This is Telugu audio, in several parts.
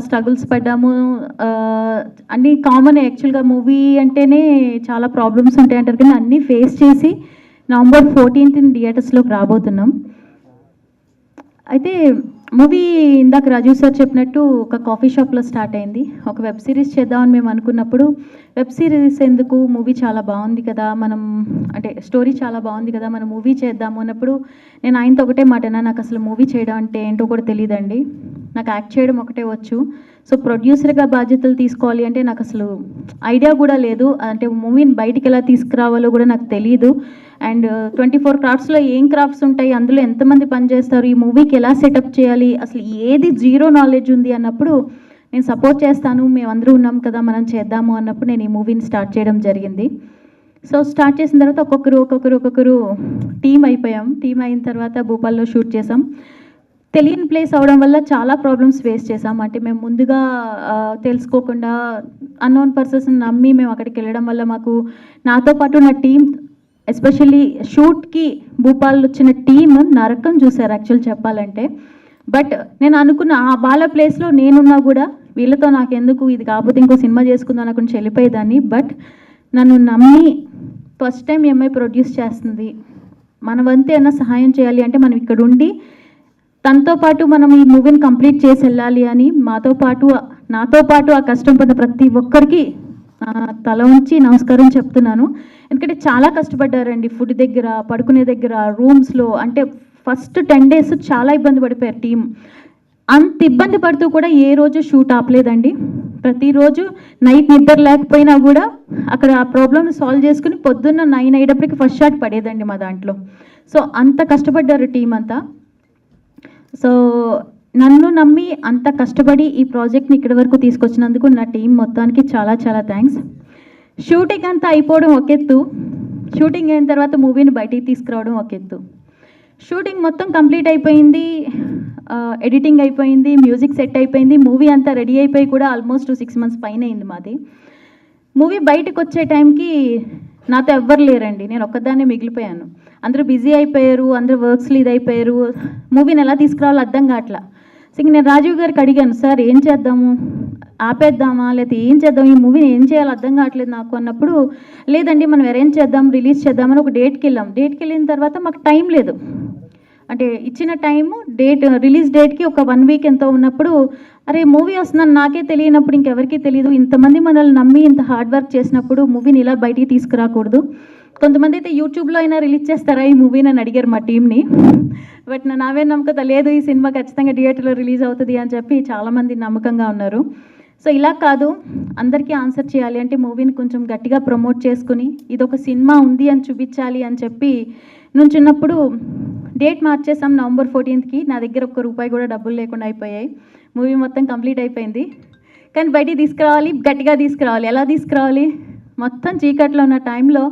స్ట్రగుల్స్ పడ్డాము. అన్నీ కామన్ యాక్చువల్గా మూవీ అంటేనే చాలా ప్రాబ్లమ్స్ ఉంటాయి అంటారు, కానీ అన్నీ ఫేస్ చేసి November 14th థియేటర్స్లోకి రాబోతున్నాం. అయితే మూవీ ఇందాక రాజీవ్ సార్ చెప్పినట్టు ఒక కాఫీ షాప్లో స్టార్ట్ అయింది. ఒక వెబ్ సిరీస్ చేద్దామని మేము అనుకున్నప్పుడు వెబ్ సిరీస్ ఎందుకు, మూవీ చాలా బాగుంది కదా, మనం అంటే స్టోరీ చాలా బాగుంది కదా, మనం మూవీ చేద్దాము అన్నప్పుడు నేను ఆయనతో ఒకటే మాట అన్నా, నాకు అసలు మూవీ చేయడం అంటే ఏంటో కూడా తెలియదండి, నాకు యాక్ట్ చేయడం ఒకటే వచ్చు. సో ప్రొడ్యూసర్గా బాధ్యతలు తీసుకోవాలి అంటే నాకు అసలు ఐడియా కూడా లేదు, అంటే మూవీని బయటికి ఎలా తీసుకురావాలో కూడా నాకు తెలియదు. అండ్ 24 క్రాఫ్ట్స్లో ఏం క్రాఫ్ట్స్ ఉంటాయి, అందులో ఎంతమంది పనిచేస్తారు, ఈ మూవీకి ఎలా సెటప్ చేయాలి, అసలు ఏది జీరో నాలెడ్జ్ ఉంది అన్నప్పుడు నేను సపోర్ట్ చేస్తాను, మేమందరూ ఉన్నాం కదా మనం చేద్దాము అన్నప్పుడు నేను ఈ మూవీని స్టార్ట్ చేయడం జరిగింది. సో స్టార్ట్ చేసిన తర్వాత ఒక్కొక్కరు టీం అయిపోయాం. టీం అయిన తర్వాత భూపాల్లో షూట్ చేసాం. తెలియని ప్లేస్ అవడం వల్ల చాలా ప్రాబ్లమ్స్ ఫేస్ చేసాం. అంటే మేము ముందుగా తెలుసుకోకుండా అన్నోన్ పర్సన్స్ నమ్మి మేము అక్కడికి వెళ్ళడం వల్ల మాకు, నాతో పాటు నా టీం ఎస్పెషల్లీ షూట్కి భూపాల్ వచ్చిన టీమ్ నరకం చూశారు యాక్చువల్ చెప్పాలంటే. బట్ నేను అనుకున్న వాళ్ళ ప్లేస్లో నేనున్నా కూడా వీళ్ళతో నాకు ఎందుకు, ఇది కాకపోతే ఇంకో సినిమా చేసుకుందాం అనుకుని వెళ్ళిపోయేదాన్ని. బట్ నన్ను నమ్మి ఫస్ట్ టైం ఈ అమ్మాయి ప్రొడ్యూస్ చేస్తుంది, మన వంతు ఏమైనా సహాయం చేయాలి అంటే మనం ఇక్కడ ఉండి తనతో పాటు మనం ఈ మూవీని కంప్లీట్ చేసి వెళ్ళాలి అని నాతో పాటు ఆ కష్టం పడిన ప్రతి ఒక్కరికి తల ఉంచి నమస్కారం చెప్తున్నాను. ఎందుకంటే చాలా కష్టపడ్డారండి, ఫుడ్ దగ్గర, పడుకునే దగ్గర, రూమ్స్లో. అంటే ఫస్ట్ 10 days చాలా ఇబ్బంది పడిపోయారు టీం. అంత ఇబ్బంది పడుతూ కూడా ఏ రోజు షూట్ ఆపలేదండి. ప్రతిరోజు నైట్ నిద్ర లేకపోయినా కూడా అక్కడ ఆ ప్రాబ్లమ్ని సాల్వ్ చేసుకుని పొద్దున్న 9 అయ్యేటప్పటికి ఫస్ట్ షాట్ పడేదండి మా దాంట్లో. సో అంత కష్టపడ్డారు టీం అంతా. సో నన్ను నమ్మి అంత కష్టపడి ఈ ప్రాజెక్ట్ని ఇక్కడి వరకు తీసుకొచ్చినందుకు నా టీం మొత్తానికి చాలా చాలా థ్యాంక్స్. షూటింగ్ అంతా అయిపోవడం ఒక ఎత్తు, షూటింగ్ అయిన తర్వాత మూవీని బయటికి తీసుకురావడం ఒక ఎత్తు. షూటింగ్ మొత్తం కంప్లీట్ అయిపోయింది, ఎడిటింగ్ అయిపోయింది, మ్యూజిక్ సెట్ అయిపోయింది, మూవీ అంతా రెడీ అయిపోయి కూడా ఆల్మోస్ట్ 6 months పైన అయింది మాది. మూవీ బయటకు వచ్చే టైంకి నాతో ఎవ్వరు లేరండి, నేను ఒక్కదాన్నే మిగిలిపోయాను. అందరూ బిజీ అయిపోయారు, అందరూ వర్క్స్లో ఇది అయిపోయారు, మూవీని ఎలా తీసుకురావాలో అర్థం కావట్లా. సో నేను రాజీవ్ గారికి అడిగాను, సార్ ఏం చేద్దాము, ఆపేద్దామా లేకపోతే ఏం చేద్దాం, ఈ మూవీని ఏం చేయాలో అర్థం కావట్లేదు నాకు అన్నప్పుడు, లేదండి మనం అరేంజ్ చేద్దాం, రిలీజ్ చేద్దామని ఒక డేట్కి వెళ్ళాం. డేట్కి వెళ్ళిన తర్వాత మాకు టైం లేదు, అంటే ఇచ్చిన టైము రిలీజ్ డేట్కి ఒక 1 week ఎంతో ఉన్నప్పుడు, అరే మూవీ వస్తుందని నాకే తెలియనప్పుడు ఇంకెవరికి తెలియదు, ఇంతమంది మనల్ని నమ్మి ఇంత హార్డ్ వర్క్ చేసినప్పుడు మూవీని ఇలా బయటికి తీసుకురాకూడదు. కొంతమంది అయితే యూట్యూబ్లో అయినా రిలీజ్ చేస్తారా ఈ మూవీని అని అడిగారు మా టీంని. బట్ నావే నమ్మకత లేదు, ఈ సినిమా ఖచ్చితంగా థియేటర్లో రిలీజ్ అవుతుంది అని చెప్పి చాలామంది నమ్మకంగా ఉన్నారు. సో ఇలా కాదు, అందరికీ ఆన్సర్ చేయాలి అంటే మూవీని కొంచెం గట్టిగా ప్రమోట్ చేసుకుని ఇదొక సినిమా ఉంది అని చూపించాలి అని చెప్పి నుంచున్నప్పుడు డేట్ మార్చేసాం November 14th. నా దగ్గర ₹1 కూడా డబ్బులు లేకుండా అయిపోయాయి. మూవీ మొత్తం కంప్లీట్ అయిపోయింది, కానీ బయటికి తీసుకురావాలి, గట్టిగా తీసుకురావాలి. ఎలా తీసుకురావాలి, మొత్తం చీకట్లో ఉన్న టైంలో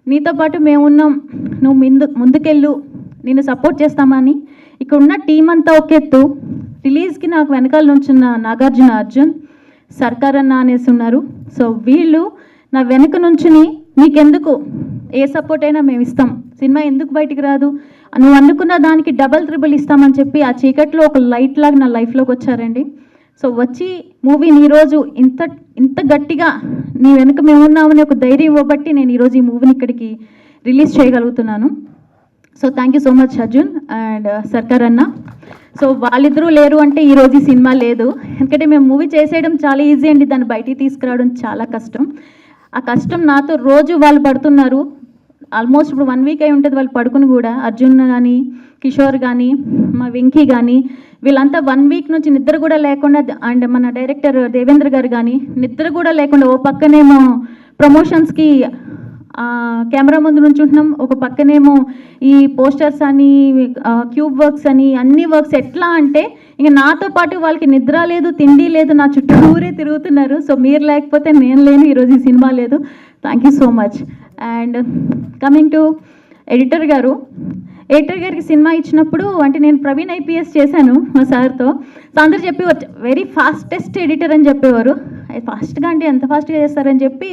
నీతో పాటు మేమున్నాం, నువ్వు ముందుకెళ్ళు, నేను సపోర్ట్ చేస్తామని ఇక్కడ ఉన్న టీం అంతా ఒక ఎత్తు. రిలీజ్కి నాకు వెనకాల నుంచున్న నాగార్జున అర్జున్, సర్కార్ అన్న అనేసి ఉన్నారు. సో వీళ్ళు నా వెనక నుంచుని నీకెందుకు ఏ సపోర్ట్ అయినా మేము ఇస్తాం, సినిమా ఎందుకు బయటికి రాదు, నువ్వు అనుకున్న దానికి డబల్ ట్రిబుల్ ఇస్తామని చెప్పి ఆ చీకట్లో ఒక లైట్ లాగా నా లైఫ్లోకి వచ్చారండి. సో వచ్చి మూవీని ఈరోజు ఇంత గట్టిగా నీ వెనుక మేమున్నామని ఒక ధైర్యం ఇవ్వబట్టి నేను ఈరోజు ఈ మూవీని ఇక్కడికి రిలీజ్ చేయగలుగుతున్నాను. So thank you so much Arjun and సర్కార్ అన్న. సో వాళ్ళిద్దరూ లేరు అంటే ఈరోజు ఈ సినిమా లేదు. ఎందుకంటే మేము మూవీ చేసేయడం చాలా ఈజీ అండి, దాన్ని బయటికి తీసుకురావడం చాలా కష్టం. ఆ కష్టం నాతో రోజు వాళ్ళు పడుతున్నారు. ఆల్మోస్ట్ ఇప్పుడు 1 week అయి ఉంటుంది వాళ్ళు పడుకుని కూడా. అర్జున్ కానీ, కిషోర్ కానీ, మా వెంకీ కానీ, వీళ్ళంతా 1 week నుంచి నిద్ర కూడా లేకుండా, అండ్ మన డైరెక్టర్ దేవేంద్ర గారు కానీ నిద్ర కూడా లేకుండా, ఓ పక్కనేమో ప్రమోషన్స్కి కెమెరా ముందు నుంచి ఉంటున్నాం, ఒక పక్కనేమో ఈ పోస్టర్స్ అని, క్యూబ్ వర్క్స్ అని, అన్ని వర్క్స్. ఎట్లా అంటే ఇంక నాతో పాటు వాళ్ళకి నిద్ర లేదు, తిండి లేదు, నా చుట్టూరే తిరుగుతున్నారు. సో మీరు లేకపోతే నేను లేను, ఈరోజు ఈ సినిమా లేదు. Thank you so much. And coming to editor గారికి సినిమా ఇచ్చినప్పుడు, అంటే నేను ప్రవీణ్ IPS చేశాను మా సార్తో. సో అందరు చెప్పేవారు వెరీ ఫాస్టెస్ట్ ఎడిటర్ అని చెప్పేవారు. ఫాస్ట్గా అంటే ఎంత ఫాస్ట్గా చేస్తారని చెప్పి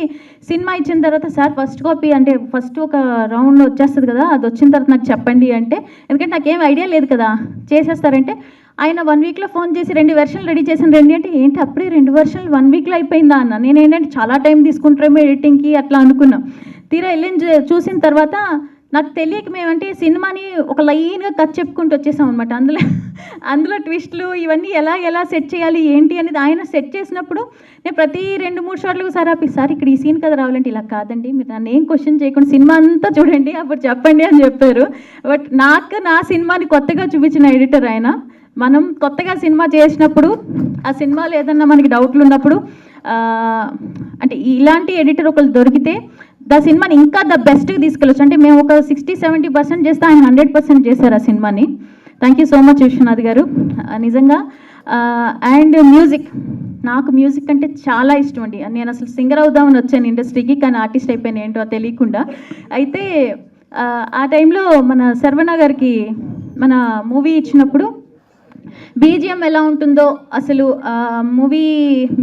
సినిమా ఇచ్చిన తర్వాత, సార్ ఫస్ట్ కాపీ అంటే ఫస్ట్ ఒక రౌండ్ వచ్చేస్తుంది కదా, అది వచ్చిన తర్వాత నాకు చెప్పండి అంటే, ఎందుకంటే నాకేం ఐడియా లేదు కదా, చేసేస్తారంటే ఆయన 1 వీక్లో ఫోన్ చేసి 2 వెర్షన్లు రెడీ చేశాను రండి అంటే, ఏంటి అప్పుడే 2 వెర్షన్లు 1 వీక్లో అయిపోయిందా అన్న. నేనేంటంటే చాలా టైం తీసుకుంటారేమో ఎడిటింగ్కి అట్లా అనుకున్నాం. తీరా వెళ్ళి చూసిన తర్వాత నాకు తెలియక మేమంటే సినిమాని ఒక లైన్గా కథ చెప్పుకుంటూ వచ్చేసాం అనమాట. అందులో ట్విస్ట్లు ఇవన్నీ ఎలా సెట్ చేయాలి ఏంటి అనేది ఆయన సెట్ చేసినప్పుడు నేను ప్రతి 2-3 షాట్లకు సార్ ఇక్కడ ఈ సీన్ కదా రావాలంటే, ఇలా కాదండి మీరు నన్ను ఏం క్వశ్చన్ చేయకుండా సినిమా అంతా చూడండి అప్పుడు చెప్పండి అని చెప్పారు. బట్ నాకు నా సినిమాని కొత్తగా చూపించిన ఎడిటర్ ఆయన. మనం కొత్తగా సినిమా చేసినప్పుడు ఆ సినిమాలో ఏదన్నా మనకి డౌట్లు ఉన్నప్పుడు అంటే ఇలాంటి ఎడిటర్ ఒకరు దొరికితే సినిమాని ఇంకా బెస్ట్గా తీసుకెళ్ళచ్చు. అంటే మేము ఒక 60-70% చేస్తే ఆయన 100% చేశారు ఆ సినిమాని. Thank you so much Viswanath garu నిజంగా. అండ్ నాకు మ్యూజిక్ అంటే చాలా ఇష్టం అండి. నేను అసలు సింగర్ అవుదామని వచ్చాను ఇండస్ట్రీకి, కానీ ఆర్టిస్ట్ అయిపోయాను ఏంటో తెలియకుండా. అయితే ఆ టైంలో మన శర్వణ గారికి మన మూవీ ఇచ్చినప్పుడు బీజిఎం ఎలా ఉంటుందో, అసలు మూవీ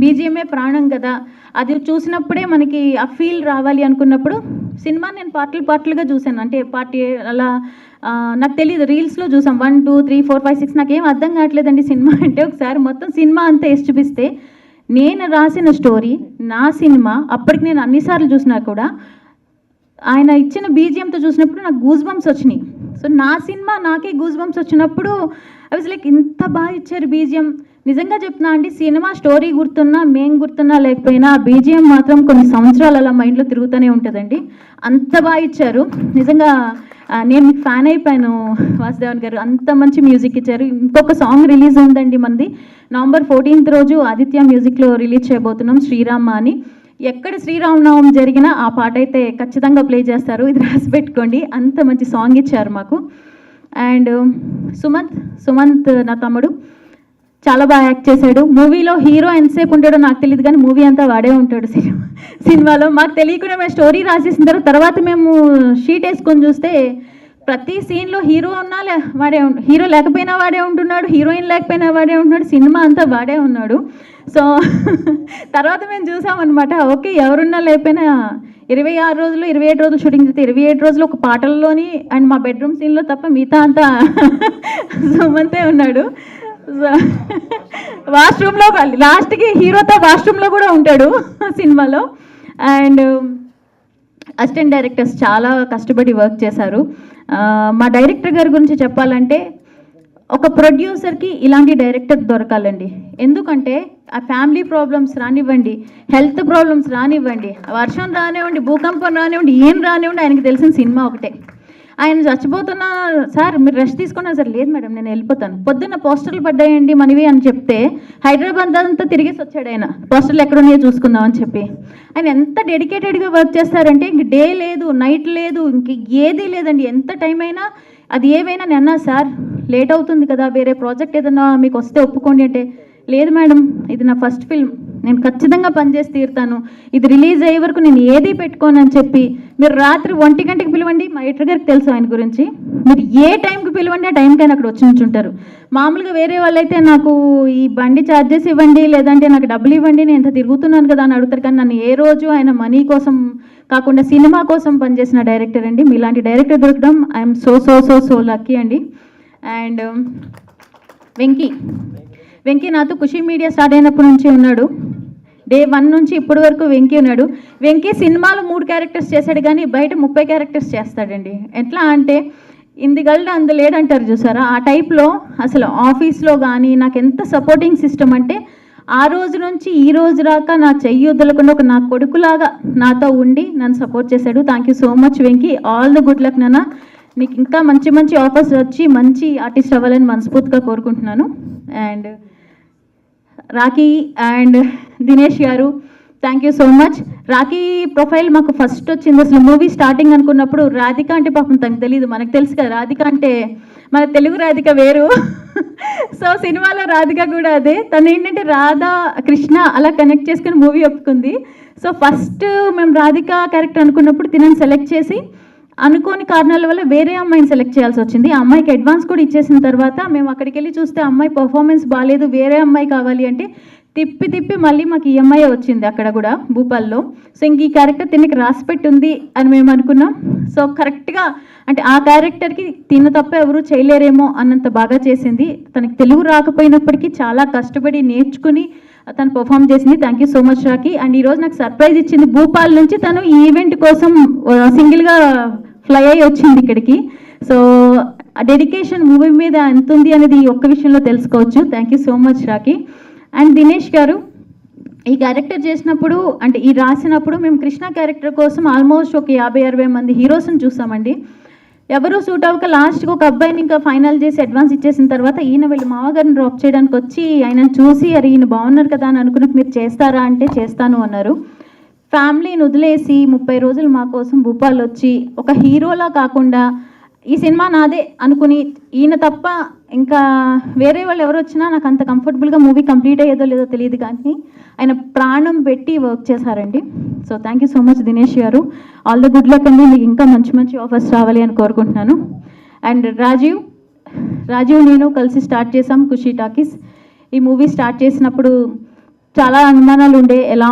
బీజిఎమే ప్రాణం కదా, అది చూసినప్పుడే మనకి ఆ ఫీల్ రావాలి అనుకున్నప్పుడు సినిమా నేను పార్ట్లుగా చూశాను. అంటే పార్టీ అలా నాకు తెలియదు, రీల్స్లో చూసాం 1, 2, 3, 4, 5, 6 నాకేం అర్థం కావట్లేదండి సినిమా అంటే. ఒకసారి మొత్తం సినిమా అంతా వేసి చూపిస్తే నేను రాసిన స్టోరీ నా సినిమా అప్పటికి నేను అన్నిసార్లు చూసినా కూడా ఆయన ఇచ్చిన బీజిఎంతో చూసినప్పుడు నాకు గూస్ బంప్స్ వచ్చినాయి. సో నా సినిమా నాకే గూస్ బంప్స్ వచ్చినప్పుడు ఐ వాజ్ లైక్ ఇంత బాగా ఇచ్చారు బీజిఎం. నిజంగా చెప్తున్నా అండి, సినిమా స్టోరీ గుర్తున్నా మేం గుర్తున్నా లేకపోయినా బీజిఎం మాత్రం కొన్ని సంవత్సరాలు అలా మైండ్లో తిరుగుతూనే ఉంటుందండి. అంత బాగా ఇచ్చారు నిజంగా. నేను మీకు ఫ్యాన్ అయిపోయాను వాసుదేవన్ గారు, అంత మంచి మ్యూజిక్ ఇచ్చారు. ఇంకొక సాంగ్ రిలీజ్ ఉందండి మనది నవంబర్ 14th రోజు ఆదిత్య మ్యూజిక్లో రిలీజ్ చేయబోతున్నాం, శ్రీరామ అని. ఎక్కడ శ్రీరామనవమి జరిగినా ఆ పాట అయితే ఖచ్చితంగా ప్లే చేస్తారు, ఇది రాసి పెట్టుకోండి. అంత మంచి సాంగ్ ఇచ్చారు మాకు. అండ్ సుమంత్ నా తమ్ముడు చాలా బాగా యాక్ట్ చేశాడు. మూవీలో హీరో ఎంతసేపు ఉంటాడో నాకు తెలియదు, కానీ మూవీ అంతా వాడే ఉంటాడు సినిమాలో. మాకు తెలియకుండా మేము స్టోరీ రాసేసిన తర్వాత మేము షీట్ వేసుకొని చూస్తే ప్రతి సీన్లో హీరో ఉన్నా హీరో లేకపోయినా వాడే ఉంటున్నాడు, హీరోయిన్ లేకపోయినా వాడే ఉంటున్నాడు, సినిమా అంతా వాడే ఉన్నాడు. సో తర్వాత మేము చూసామన్నమాట, ఓకే ఎవరున్నా లేకపోయినా 26 రోజులు 27 రోజులు షూటింగ్ చేస్తే 27 రోజులు ఒక పాటల్లోని అండ్ మా బెడ్రూమ్ సీన్లో తప్ప మిగతా అంతా సుమంతే ఉన్నాడు. వాష్రూమ్లో లాస్ట్కి హీరోతో వాష్రూమ్లో కూడా ఉంటాడు సినిమాలో. అండ్ అసిస్టెంట్ డైరెక్టర్స్ చాలా కష్టపడి వర్క్ చేశారు. మా డైరెక్టర్ గారి గురించి చెప్పాలంటే ఒక ప్రొడ్యూసర్కి ఇలాంటి డైరెక్టర్ దొరకాలండి. ఎందుకంటే ఆ ఫ్యామిలీ ప్రాబ్లమ్స్ రానివ్వండి, హెల్త్ ప్రాబ్లమ్స్ రానివ్వండి, వర్షం రానివ్వండి, భూకంపం రానివ్వండి, ఏం రానివ్వండి, ఆయనకి తెలిసిన సినిమా ఒకటే. ఆయన చచ్చిపోతున్నా సార్ మీరు రెస్ట్ తీసుకున్నా సార్, లేదు మేడం నేను వెళ్ళిపోతాను, పొద్దున్న పోస్టర్లు పడ్డాయండి మనవి అని చెప్తే హైదరాబాద్ అంతా తిరిగేసి వచ్చాడు ఆయన, పోస్టర్లు ఎక్కడున్నాయో చూసుకుందాం అని చెప్పి. ఆయన ఎంత డెడికేటెడ్గా వర్క్ చేస్తారంటే ఇంక డే లేదు నైట్ లేదు ఇంక ఏదీ లేదండి. ఎంత టైం అయినా అది ఏవైనా నేను అన్నా సార్ లేట్ అవుతుంది కదా, వేరే ప్రాజెక్ట్ ఏదన్నా మీకు వస్తే ఒప్పుకోండి అంటే, లేదు మేడం ఇది నా ఫస్ట్ ఫిల్మ్, నేను ఖచ్చితంగా పనిచేసి తీరుతాను, ఇది రిలీజ్ అయ్యే వరకు నేను ఏది పెట్టుకోను అని చెప్పి, మీరు రాత్రి 1 గంటకి పిలవండి, మా ఎడిటర్ గారికి తెలుసు ఆయన గురించి, మీరు ఏ టైంకి పిలవండి ఆ టైంకైనా అక్కడ వచ్చి ఉంచుంటారు. మామూలుగా వేరే వాళ్ళైతే నాకు ఈ బండి ఛార్జెస్ ఇవ్వండి లేదంటే నాకు డబ్బులు ఇవ్వండి నేను ఎంత తిరుగుతున్నాను కదా అని అడుగుతారు, కానీ నన్ను ఏ రోజు ఆయన మనీ కోసం కాకుండా సినిమా కోసం పనిచేసిన డైరెక్టర్ అండి. మీలాంటి డైరెక్టర్ దొరకడం ఐఎమ్ సో లక్కీ అండి. అండ్ వెంకీ నాతో ఖుషి మీడియా స్టార్ట్ అయినప్పటి నుంచి ఉన్నాడు, డే 1 నుంచి ఇప్పటి వరకు వెంకీ ఉన్నాడు. వెంకీ సినిమాలో 3 క్యారెక్టర్స్ చేశాడు కానీ బయట 30 క్యారెక్టర్స్ చేస్తాడండి. ఎట్లా అంటే ఇందుగల్డ్ అందులేడంటారు చూసారా, ఆ టైప్లో అసలు ఆఫీస్లో కానీ నాకు ఎంత సపోర్టింగ్ సిస్టమ్ అంటే ఆ రోజు నుంచి ఈ రోజు దాకా నా చెయ్యి వదలకుండా ఒక నా కొడుకులాగా నాతో ఉండి నన్ను సపోర్ట్ చేశాడు. Thank you so much Venky, all the good luck నాన్న, నీకు ఇంకా మంచి ఆఫర్స్ వచ్చి మంచి ఆర్టిస్ట్ అవ్వాలని మనస్ఫూర్తిగా కోరుకుంటున్నాను. అండ్ రాఖీ అండ్ దినేష్ గారు thank you so much. Rakhi profile మాకు ఫస్ట్ వచ్చింది అసలు మూవీ స్టార్టింగ్ అనుకున్నప్పుడు, రాధిక అంటే పాపం తనకు తెలియదు, మనకు తెలుసు కదా రాధిక అంటే మన తెలుగు రాధిక వేరు. సో సినిమాలో రాధిక కూడా అదే, తను ఏంటంటే రాధా కృష్ణ అలా కనెక్ట్ చేసుకుని మూవీ ఒప్పుకుంది. సో ఫస్ట్ మేము రాధిక క్యారెక్టర్ అనుకున్నప్పుడు తినని సెలెక్ట్ చేసి అనుకోని కారణాల వల్ల వేరే అమ్మాయిని సెలెక్ట్ చేయాల్సి వచ్చింది. ఆ అమ్మాయికి అడ్వాన్స్ కూడా ఇచ్చేసిన తర్వాత మేము అక్కడికి వెళ్ళి చూస్తే అమ్మాయి పర్ఫార్మెన్స్ బాగాలేదు, వేరే అమ్మాయి కావాలి అంటే తిప్పి తిప్పి మళ్ళీ మాకు ఈఎంఐ వచ్చింది అక్కడ కూడా భూపాల్లో. సో ఇంక ఈ క్యారెక్టర్ తినకి రాసిపెట్టి ఉంది అని మేము అనుకున్నాం. సో కరెక్ట్గా అంటే ఆ క్యారెక్టర్కి తిన్న తప్ప ఎవరు చేయలేరేమో అన్నంత బాగా చేసింది. తనకి తెలుగు రాకపోయినప్పటికీ చాలా కష్టపడి నేర్చుకుని తను పర్ఫామ్ చేసింది. Thank you so much Rocky. And ఈరోజు నాకు సర్ప్రైజ్ ఇచ్చింది, భూపాల్ నుంచి తను ఈ ఈవెంట్ కోసం సింగిల్గా ఫ్లై అయ్యి వచ్చింది ఇక్కడికి. సో ఆ డెడికేషన్ మూవీ మీద ఎంత ఉంది అనేది ఈ ఒక్క విషయంలో తెలుసుకోవచ్చు. Thank you so much Rocky. And Dinesh గారు ఈ క్యారెక్టర్ చేసినప్పుడు అంటే ఈ రాసినప్పుడు మేము కృష్ణ క్యారెక్టర్ కోసం ఆల్మోస్ట్ ఒక 50-60 మంది హీరోస్ని చూసామండి. ఎవరు సూట్ అవ్వక లాస్ట్కి ఒక అబ్బాయిని ఇంకా ఫైనల్ చేసి అడ్వాన్స్ ఇచ్చేసిన తర్వాత ఈయన వీళ్ళు మామగారిని డ్రాప్ చేయడానికి వచ్చి ఆయనను చూసి అరే ఈయన బాగున్నారు కదా అని అనుకున్నట్టు మీరు చేస్తారా అంటే చేస్తాను అన్నారు. ఫ్యామిలీని వదిలేసి 30 రోజులు మా కోసం భూపాల్ వచ్చి ఒక హీరోలా కాకుండా ఈ సినిమా నాదే అనుకుని ఈయన తప్ప ఇంకా వేరే వాళ్ళు ఎవరు వచ్చినా నాకు అంత కంఫర్టబుల్గా మూవీ కంప్లీట్ అయ్యేదో లేదో తెలియదు, కానీ ఆయన ప్రాణం పెట్టి వర్క్ చేశారండి. So thank you so much Dinesh garu. All the good luck అండి. మీకు ఇంకా మంచి మంచి ఆఫర్స్ రావాలి అని కోరుకుంటున్నాను. అండ్ రాజీవ్ నేను కలిసి స్టార్ట్ చేసాం ఖుషీ టాకీస్. ఈ మూవీ స్టార్ట్ చేసినప్పుడు చాలా అనుమానాలు ఉండే, ఎలా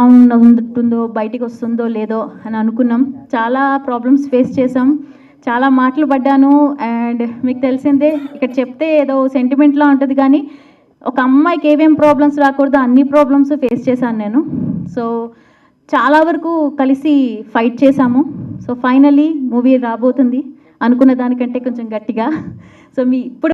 ఉంటుందో బయటికి వస్తుందో లేదో అని అనుకున్నాం. చాలా ప్రాబ్లమ్స్ ఫేస్ చేసాం, చాలా మాటలు పడ్డాను. అండ్ మీకు తెలిసిందే ఇక్కడ చెప్తే ఏదో సెంటిమెంట్లా ఉంటుంది, కానీ ఒక అమ్మాయికి ఏమేం ప్రాబ్లమ్స్ రాకూడదు అన్ని ప్రాబ్లమ్స్ ఫేస్ చేశాను నేను. సో చాలా వరకు కలిసి ఫైట్ చేశాము. సో ఫైనలీ మూవీ రాబోతుంది అనుకున్న దానికంటే కొంచెం గట్టిగా. సో ఇప్పుడు